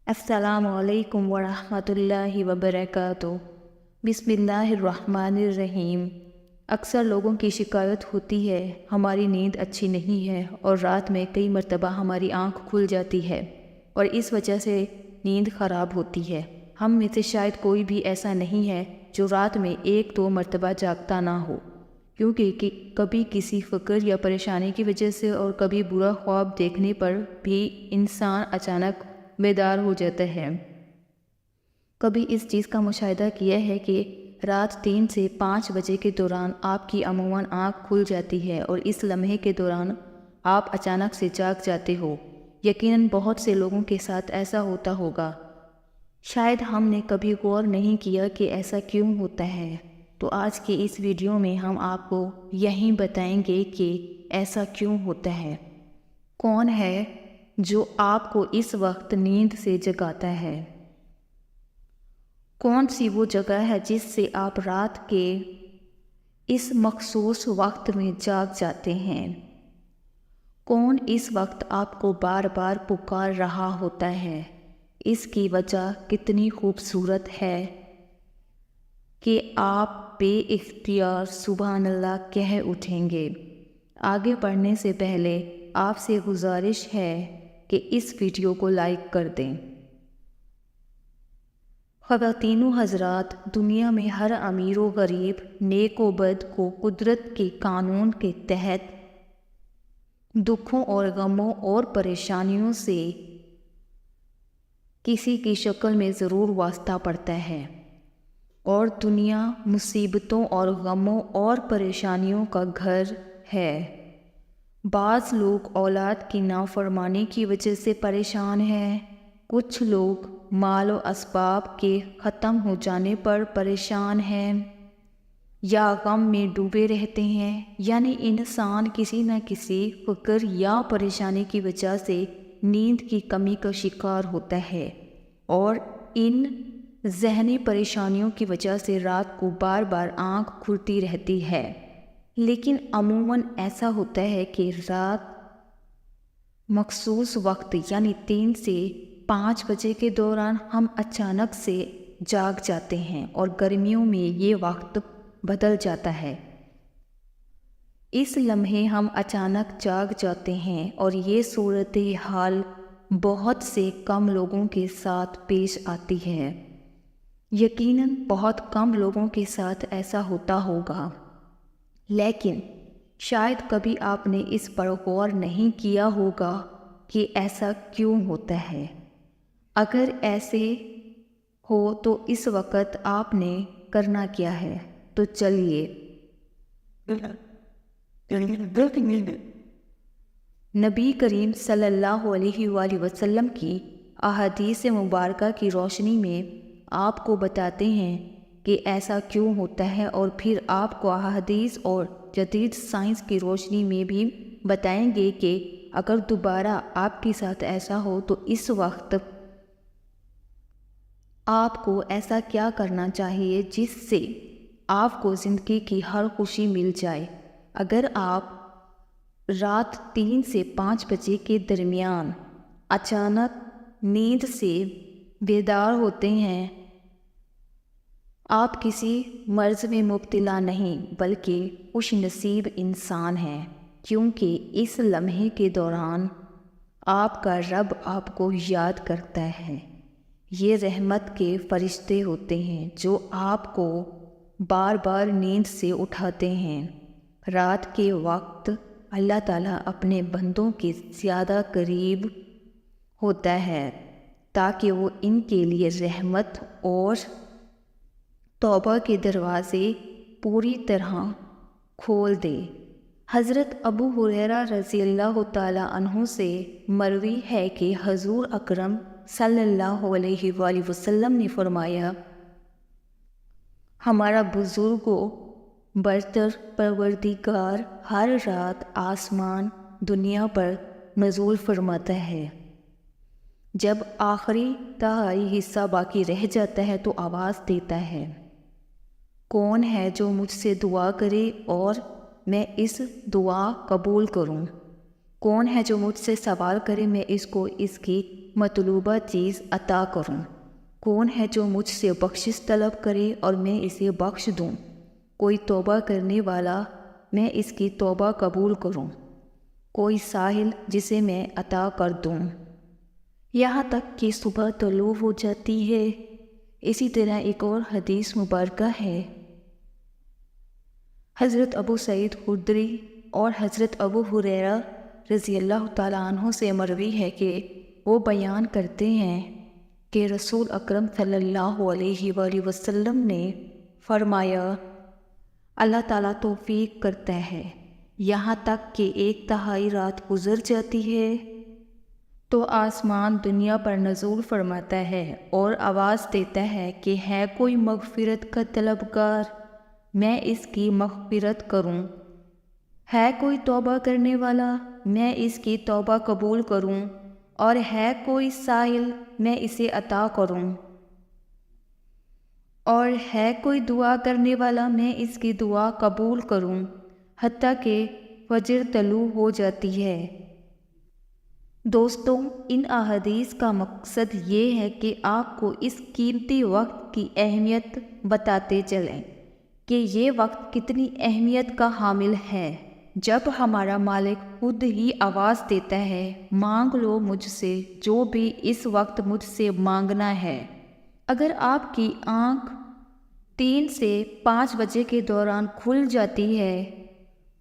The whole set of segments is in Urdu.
السلام علیکم ورحمۃ اللہ وبرکاتہ۔ بسم اللہ الرحمن الرحیم۔ اکثر لوگوں کی شکایت ہوتی ہے ہماری نیند اچھی نہیں ہے اور رات میں کئی مرتبہ ہماری آنکھ کھل جاتی ہے اور اس وجہ سے نیند خراب ہوتی ہے۔ ہم میں سے شاید کوئی بھی ایسا نہیں ہے جو رات میں 1-2 مرتبہ جاگتا نہ ہو، کیونکہ کبھی کسی فکر یا پریشانی کی وجہ سے اور کبھی برا خواب دیکھنے پر بھی انسان اچانک بیدار ہو جاتا ہے۔ کبھی اس چیز کا مشاہدہ کیا ہے کہ رات 3 سے 5 بجے کے دوران آپ کی عموماً آنکھ کھل جاتی ہے اور اس لمحے کے دوران آپ اچانک سے جاگ جاتے ہو۔ یقیناً بہت سے لوگوں کے ساتھ ایسا ہوتا ہوگا۔ شاید ہم نے کبھی غور نہیں کیا کہ ایسا کیوں ہوتا ہے، تو آج کے اس ویڈیو میں ہم آپ کو یہی بتائیں گے کہ ایسا کیوں ہوتا ہے، کون ہے جو آپ کو اس وقت نیند سے جگاتا ہے، کون سی وہ جگہ ہے جس سے آپ رات کے اس مخصوص وقت میں جاگ جاتے ہیں، کون اس وقت آپ کو بار بار پکار رہا ہوتا ہے، اس کی وجہ کتنی خوبصورت ہے کہ آپ بے اختیار سبحان اللہ کہہ اٹھیں گے۔ آگے بڑھنے سے پہلے آپ سے گزارش ہے کہ اس ویڈیو کو لائک کر دیں۔ خواتین و حضرات، دنیا میں ہر امیر و غریب، نیک و بد کو قدرت کے قانون کے تحت دکھوں اور غموں اور پریشانیوں سے کسی کی شکل میں ضرور واسطہ پڑتا ہے، اور دنیا مصیبتوں اور غموں اور پریشانیوں کا گھر ہے۔ بعض لوگ اولاد کی نافرمانی کی وجہ سے پریشان ہیں، کچھ لوگ مال و اسباب کے ختم ہو جانے پر پریشان ہیں یا غم میں ڈوبے رہتے ہیں، یعنی انسان کسی نہ کسی فکر یا پریشانی کی وجہ سے نیند کی کمی کا شکار ہوتا ہے، اور ان ذہنی پریشانیوں کی وجہ سے رات کو بار بار آنکھ کھلتی رہتی ہے۔ لیکن عموماً ایسا ہوتا ہے کہ رات مخصوص وقت یعنی 3 سے 5 بجے کے دوران ہم اچانک سے جاگ جاتے ہیں اور گرمیوں میں یہ وقت بدل جاتا ہے۔ اس لمحے ہم اچانک جاگ جاتے ہیں اور یہ صورتحال بہت سے کم لوگوں کے ساتھ پیش آتی ہے۔ یقیناً بہت کم لوگوں کے ساتھ ایسا ہوتا ہوگا، لیکن شاید کبھی آپ نے اس پر غور نہیں کیا ہوگا کہ ایسا کیوں ہوتا ہے۔ اگر ایسے ہو تو اس وقت آپ نے کرنا کیا ہے، تو چلیے نبی کریم صلی اللہ علیہ وآلہ وسلم کی احادیث مبارکہ کی روشنی میں آپ کو بتاتے ہیں کہ ایسا کیوں ہوتا ہے، اور پھر آپ کو احادیث اور جدید سائنس کی روشنی میں بھی بتائیں گے کہ اگر دوبارہ آپ کے ساتھ ایسا ہو تو اس وقت آپ کو ایسا کیا کرنا چاہیے جس سے آپ کو زندگی کی ہر خوشی مل جائے۔ اگر آپ رات 3 سے 5 بجے کے درمیان اچانک نیند سے بیدار ہوتے ہیں، آپ کسی مرض میں مبتلا نہیں بلکہ خوش نصیب انسان ہیں، کیونکہ اس لمحے کے دوران آپ کا رب آپ کو یاد کرتا ہے۔ یہ رحمت کے فرشتے ہوتے ہیں جو آپ کو بار بار نیند سے اٹھاتے ہیں۔ رات کے وقت اللہ تعالیٰ اپنے بندوں کے زیادہ قریب ہوتا ہے تاکہ وہ ان کے لیے رحمت اور توبہ کے دروازے پوری طرح کھول دے۔ حضرت ابو ہریرہ رضی اللہ تعالیٰ عنہ سے مروی ہے کہ حضور اکرم صلی اللہ علیہ وآلہ وسلم نے فرمایا، ہمارا بزرگ و برتر پروردگار ہر رات آسمان دنیا پر نزول فرماتا ہے۔ جب آخری تہائی حصہ باقی رہ جاتا ہے تو آواز دیتا ہے، کون ہے جو مجھ سے دعا کرے اور میں اس دعا قبول کروں؟ کون ہے جو مجھ سے سوال کرے میں اس کو اس کی مطلوبہ چیز عطا کروں؟ کون ہے جو مجھ سے بخشش طلب کرے اور میں اسے بخش دوں؟ کوئی توبہ کرنے والا، میں اس کی توبہ قبول کروں؟ کوئی سائل جسے میں عطا کر دوں؟ یہاں تک کہ صبح طلوع ہو جاتی ہے۔ اسی طرح ایک اور حدیث مبارکہ ہے، حضرت ابو سعید خدری اور حضرت ابو ہریرہ رضی اللہ تعالیٰ عنہ سے مروی ہے کہ وہ بیان کرتے ہیں کہ رسول اکرم صلی اللہ علیہ وآلہ وسلم نے فرمایا، اللہ تعالیٰ توفیق کرتا ہے یہاں تک کہ 1/3 رات گزر جاتی ہے تو آسمان دنیا پر نزول فرماتا ہے اور آواز دیتا ہے کہ ہے کوئی مغفرت کا طلبگار، میں اس کی مغفرت کروں؟ ہے کوئی توبہ کرنے والا، میں اس کی توبہ قبول کروں؟ اور ہے کوئی سائل، میں اسے عطا کروں؟ اور ہے کوئی دعا کرنے والا، میں اس کی دعا قبول کروں، حتیٰ کہ فجر طلوع ہو جاتی ہے۔ دوستوں، ان احادیث کا مقصد یہ ہے کہ آپ کو اس قیمتی وقت کی اہمیت بتاتے چلیں کہ یہ وقت کتنی اہمیت کا حامل ہے۔ جب ہمارا مالک خود ہی آواز دیتا ہے، مانگ لو مجھ سے جو بھی اس وقت مجھ سے مانگنا ہے۔ اگر آپ کی آنکھ 3 سے 5 بجے کے دوران کھل جاتی ہے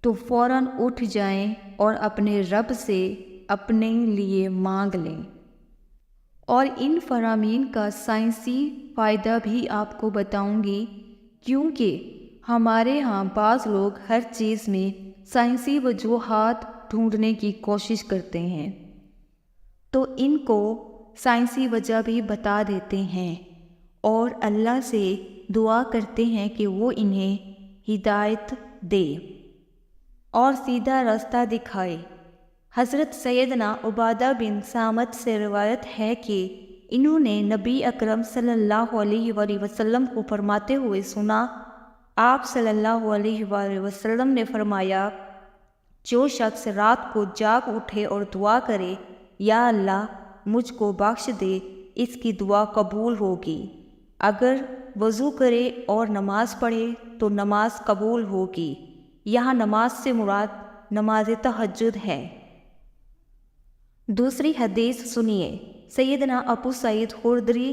تو فوراً اٹھ جائیں اور اپنے رب سے اپنے لیے مانگ لیں۔ اور ان فرامین کا سائنسی فائدہ بھی آپ کو بتاؤں گی، کیونکہ ہمارے ہاں بعض لوگ ہر چیز میں سائنسی وجوہات ڈھونڈنے کی کوشش کرتے ہیں، تو ان کو سائنسی وجہ بھی بتا دیتے ہیں اور اللہ سے دعا کرتے ہیں کہ وہ انہیں ہدایت دے اور سیدھا راستہ دکھائے۔ حضرت سیدنا عبادہ بن صامت سے روایت ہے کہ انہوں نے نبی اکرم صلی اللہ علیہ وآلہ وسلم کو فرماتے ہوئے سنا۔ آپ صلی اللہ علیہ وآلہ وسلم نے فرمایا، جو شخص رات کو جاگ اٹھے اور دعا کرے، یا اللہ مجھ کو بخش دے، اس کی دعا قبول ہوگی۔ اگر وضو کرے اور نماز پڑھے تو نماز قبول ہوگی۔ یہاں نماز سے مراد نماز تہجد ہے۔ دوسری حدیث سنیے، سیدنا ابو سعید خدری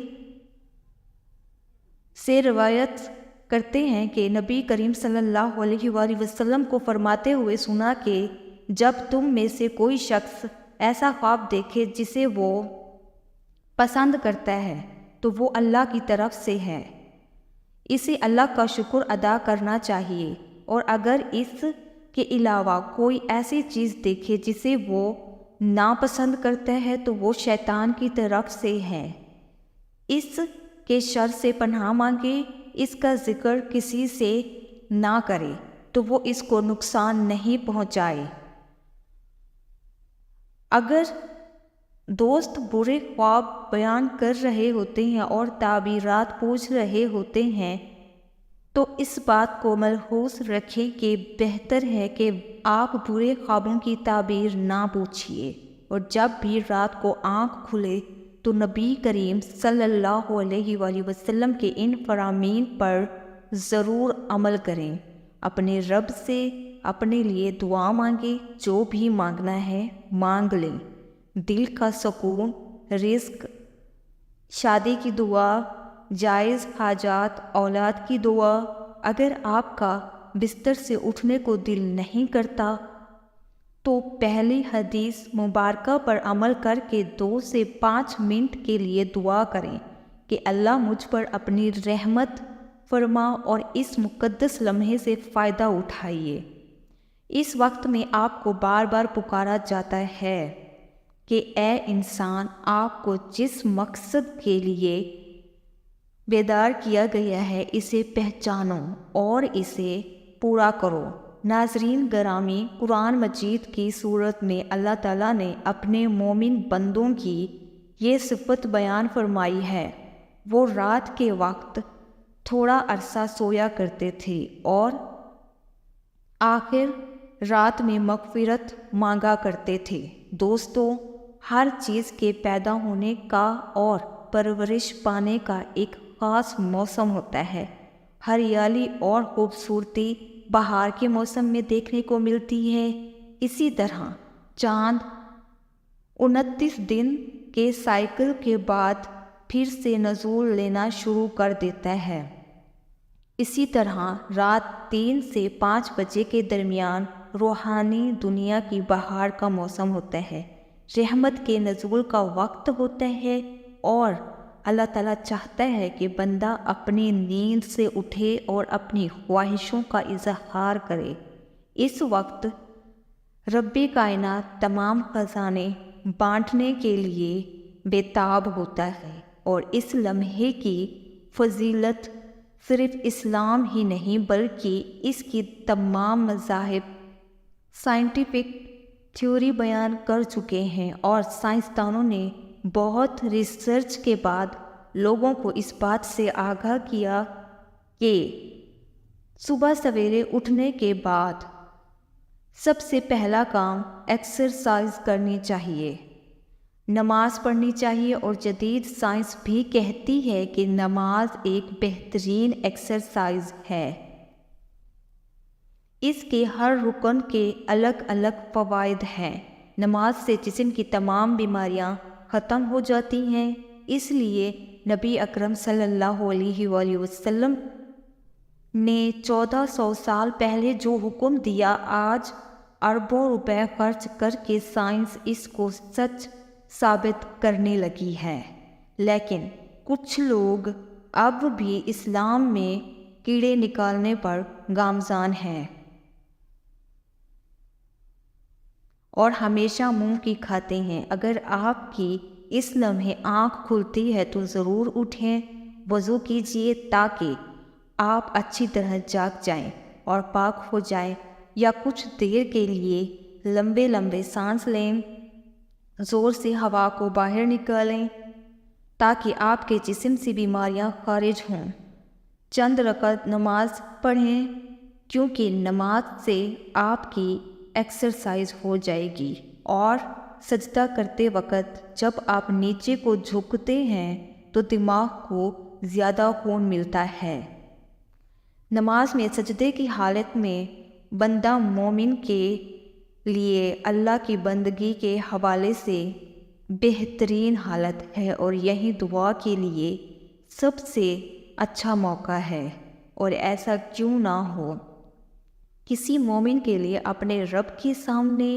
سے روایت کرتے ہیں کہ نبی کریم صلی اللہ علیہ وآلہ وسلم کو فرماتے ہوئے سنا کہ جب تم میں سے کوئی شخص ایسا خواب دیکھے جسے وہ پسند کرتا ہے تو وہ اللہ کی طرف سے ہے، اسے اللہ کا شکر ادا کرنا چاہیے، اور اگر اس کے علاوہ کوئی ایسی چیز دیکھے جسے وہ ناپسند کرتا ہے تو وہ شیطان کی طرف سے ہے، اس کے شر سے پناہ مانگے، اس کا ذکر کسی سے نہ کرے تو وہ اس کو نقصان نہیں پہنچائے۔ اگر دوست برے خواب بیان کر رہے ہوتے ہیں اور تعبیرات پوچھ رہے ہوتے ہیں تو اس بات کو ملحوظ رکھیں کہ بہتر ہے کہ آپ برے خوابوں کی تعبیر نہ پوچھیے، اور جب بھی رات کو آنکھ کھلے تو نبی کریم صلی اللہ علیہ وآلہ وسلم کے ان فرامین پر ضرور عمل کریں۔ اپنے رب سے اپنے لیے دعا مانگیں، جو بھی مانگنا ہے مانگ لیں۔ دل کا سکون، رزق، شادی کی دعا، جائز حاجات، اولاد کی دعا۔ اگر آپ کا بستر سے اٹھنے کو دل نہیں کرتا تو پہلی حدیث مبارکہ پر عمل کر کے 2 سے 5 منٹ کے لیے دعا کریں کہ اللہ مجھ پر اپنی رحمت فرما اور اس مقدس لمحے سے فائدہ اٹھائیے۔ اس وقت میں آپ کو بار بار پکارا جاتا ہے کہ اے انسان، آپ کو جس مقصد کے لیے بیدار کیا گیا ہے اسے پہچانو اور اسے پورا کرو۔ ناظرین گرامی، قرآن مجید کی صورت میں اللہ تعالیٰ نے اپنے مومن بندوں کی یہ صفت بیان فرمائی ہے، وہ رات کے وقت تھوڑا عرصہ سویا کرتے تھے اور آخر رات میں مغفرت مانگا کرتے تھے۔ دوستو، ہر چیز کے پیدا ہونے کا اور پرورش پانے کا ایک خاص موسم ہوتا ہے۔ ہریالی اور خوبصورتی بہار کے موسم میں دیکھنے کو ملتی ہے۔ اسی طرح چاند 29 دن کے سائیکل کے بعد پھر سے نزول لینا شروع کر دیتا ہے۔ اسی طرح رات 3 سے 5 بجے کے درمیان روحانی دنیا کی بہار کا موسم ہوتا ہے، رحمت کے نزول کا وقت ہوتا ہے، اور اللہ تعالیٰ چاہتا ہے کہ بندہ اپنی نیند سے اٹھے اور اپنی خواہشوں کا اظہار کرے۔ اس وقت رب کائنات تمام خزانے بانٹنے کے لیے بےتاب ہوتا ہے، اور اس لمحے کی فضیلت صرف اسلام ہی نہیں بلکہ اس کی تمام مذاہب سائنٹیفک تھیوری بیان کر چکے ہیں، اور سائنسدانوں نے بہت ریسرچ کے بعد لوگوں کو اس بات سے آگاہ کیا کہ صبح سویرے اٹھنے کے بعد سب سے پہلا کام ایکسرسائز کرنی چاہیے، نماز پڑھنی چاہیے، اور جدید سائنس بھی کہتی ہے کہ نماز ایک بہترین ایکسرسائز ہے۔ اس کے ہر رکن کے الگ الگ فوائد ہیں۔ نماز سے جسم کی تمام بیماریاں ختم ہو جاتی ہیں، اس لیے نبی اکرم صلی اللہ علیہ وآلہ وسلم نے 1400 سال پہلے جو حکم دیا، آج اربوں روپے خرچ کر کے سائنس اس کو سچ ثابت کرنے لگی ہے، لیکن کچھ لوگ اب بھی اسلام میں کیڑے نکالنے پر گامزن ہیں اور ہمیشہ منہ کی کھاتے ہیں۔ اگر آپ کی اس لمحے آنکھ کھلتی ہے تو ضرور اٹھیں، وضو کیجیے تاکہ آپ اچھی طرح جاگ جائیں اور پاک ہو جائیں، یا کچھ دیر کے لیے لمبے لمبے سانس لیں، زور سے ہوا کو باہر نکالیں تاکہ آپ کے جسم سے بیماریاں خارج ہوں۔ چند رکعت نماز پڑھیں، کیونکہ نماز سے آپ کی ایکسرسائز ہو جائے گی، اور سجدہ کرتے وقت جب آپ نیچے کو جھکتے ہیں تو دماغ کو زیادہ خون ملتا ہے۔ نماز میں سجدے کی حالت میں بندہ مومن کے لیے اللہ کی بندگی کے حوالے سے بہترین حالت ہے، اور یہی دعا کے لیے سب سے اچھا موقع ہے، اور ایسا کیوں نہ ہو۔ کسی مومن کے لیے اپنے رب کے سامنے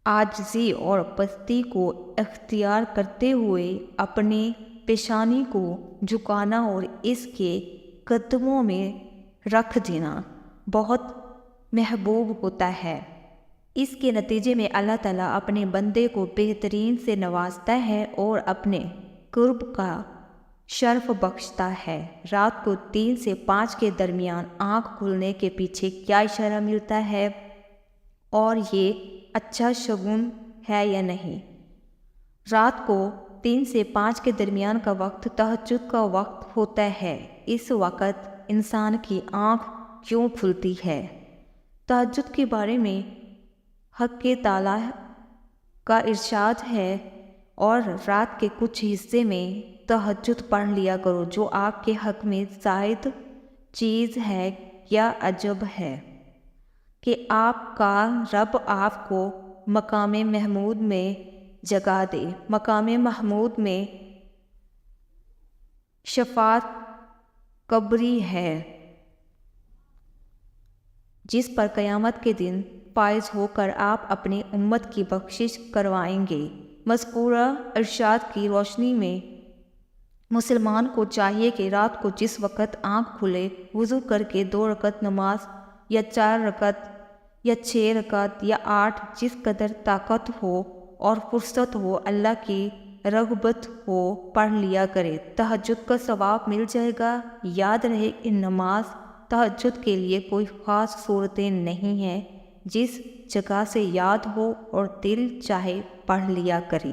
عاجزی اور پستی کو اختیار کرتے ہوئے اپنے پیشانی کو جھکانا اور اس کے قدموں میں رکھ دینا بہت محبوب ہوتا ہے۔ اس کے نتیجے میں اللہ تعالیٰ اپنے بندے کو بہترین سے نوازتا ہے اور اپنے قرب کا شرف بخشتا ہے۔ رات کو 3 سے 5 کے درمیان آنکھ کھلنے کے پیچھے کیا اشارہ ملتا ہے، اور یہ اچھا شگون ہے یا نہیں؟ رات کو 3 سے 5 کے درمیان کا وقت تہجد کا وقت ہوتا ہے۔ اس وقت انسان کی آنکھ کیوں کھلتی ہے؟ تہجد کے بارے میں حق تعالیٰ کا ارشاد ہے، اور رات کے کچھ حصے میں تہجد پڑھ لیا کرو، جو آپ کے حق میں زائد چیز ہے۔ کیا عجب ہے کہ آپ کا رب آپ کو مقام محمود میں جگا دے۔ مقام محمود میں شفاعت قبری ہے، جس پر قیامت کے دن فائز ہو کر آپ اپنی امت کی بخشش کروائیں گے۔ مذکورہ ارشاد کی روشنی میں مسلمان کو چاہیے کہ رات کو جس وقت آنکھ کھلے وضو کر کے 2 رکعت نماز، یا 4 رکعت، یا 6 رکعت، یا 8، جس قدر طاقت ہو اور فرصت ہو، اللہ کی رغبت ہو، پڑھ لیا کرے۔ تہجد کا ثواب مل جائے گا۔ یاد رہے کہ نماز تہجد کے لیے کوئی خاص صورتیں نہیں ہیں، جس جگہ سے یاد ہو اور دل چاہے پڑھ لیا کرے۔